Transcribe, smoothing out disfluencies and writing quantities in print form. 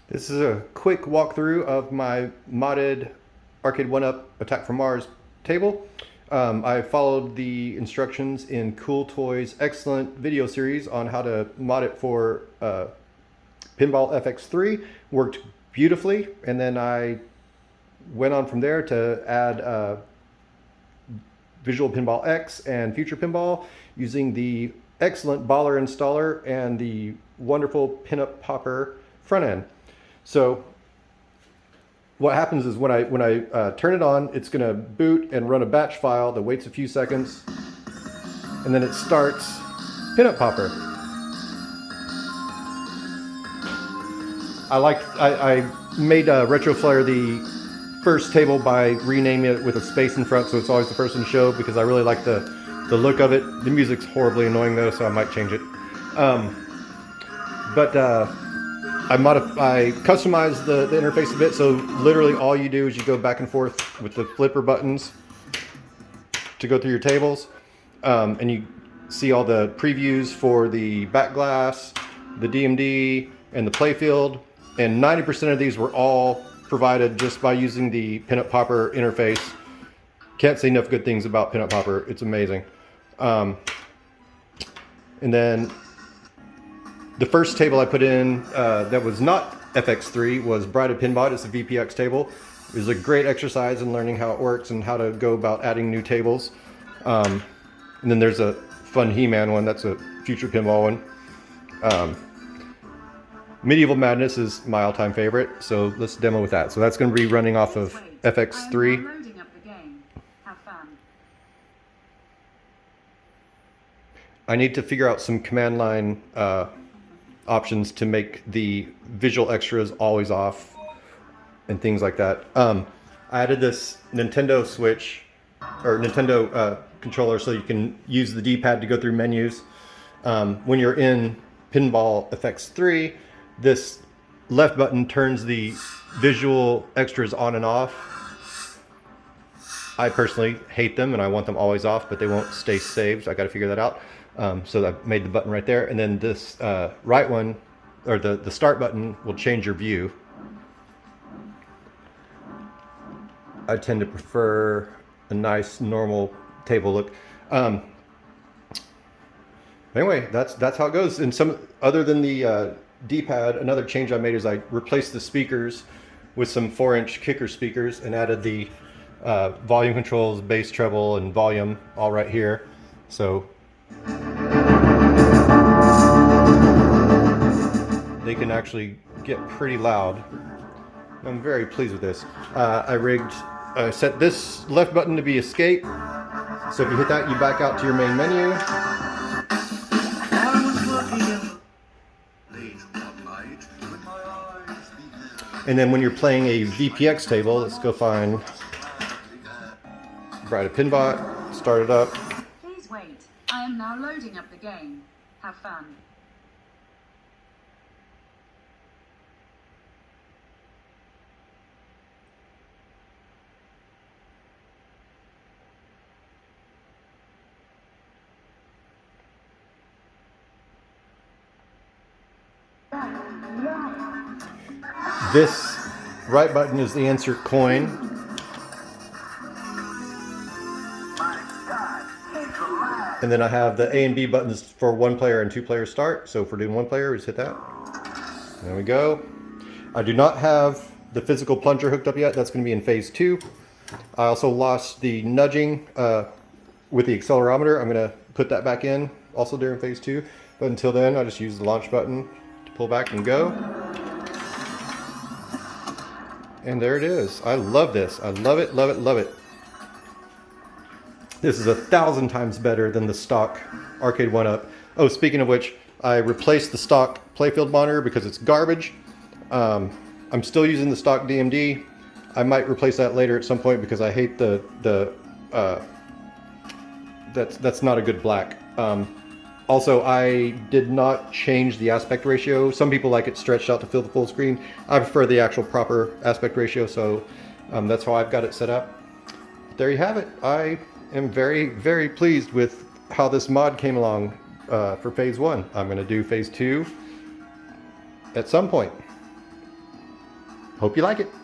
This is a quick walkthrough of my modded Arcade1Up Attack from Mars table. I followed the instructions in CoolToy's excellent video series on how to mod it for Pinball FX3. Worked beautifully, and then I went on from there to add Visual Pinball X and Future Pinball using the excellent baller installer and the wonderful Pinup Popper front end. So what happens is when I turn it on, it's going to boot and run a batch file that waits a few seconds, and then it starts Pinup Popper. I made Retroflare the first table by renaming it with a space in front, so it's always the first one to show, because I really like the look of it. The music's horribly annoying though, so I might change it. I customized the interface a bit, so literally all you do is you go back and forth with the flipper buttons to go through your tables, and you see all the previews for the back glass, the DMD, and the Playfield, and 90% of these were all provided just by using the Pinup Popper interface. Can't say enough good things about Pinup Popper. It's amazing. And then the first table I put in that was not FX3 was Bride Pinball. It's a VPX table. It was a great exercise in learning how it works and how to go about adding new tables. And then there's a fun He-Man one. That's a Future Pinball one. Medieval Madness is my all-time favorite, so let's demo with that. So that's going to be running off of FX3. I need to figure out some command line options to make the visual extras always off and things like that. I added this Nintendo Switch or Nintendo controller so you can use the D-pad to go through menus. When you're in Pinball FX3, this left button turns the visual extras on and off. I personally hate them and I want them always off, but they won't stay saved. I got to figure that out. So I made the button right there, and then this right one, or the start button, will change your view. I tend to prefer a nice normal table look. Anyway, that's how it goes. And some other than the D-pad, another change I made is I replaced the speakers with some 4-inch kicker speakers and added the volume controls, bass, treble, and volume all right here. So they can actually get pretty loud. I'm very pleased with this. I set this left button to be escape. So if you hit that, you back out to your main menu. And then when you're playing a VPX table, let's go find Bride Pinball, start it up. Please wait. I am now loading up the game. Have fun. This right button is the insert coin. And then I have the A and B buttons for 1-player and 2-player start. So if we're doing 1-player, we just hit that. There we go. I do not have the physical plunger hooked up yet. That's going to be in phase 2. I also lost the nudging with the accelerometer. I'm going to put that back in also during phase 2. But until then, I just use the launch button to pull back and go. And there it is. I love this. I love it, love it, love it. This is 1,000 times better than the stock Arcade1Up. Oh, speaking of which, I replaced the stock Playfield monitor because it's garbage. I'm still using the stock DMD. I might replace that later at some point because I hate that's not a good black. Also, I did not change the aspect ratio. Some people like it stretched out to fill the full screen. I prefer the actual proper aspect ratio, so that's how I've got it set up. There you have it. I am very, very pleased with how this mod came along for phase 1. I'm going to do phase 2 at some point. Hope you like it.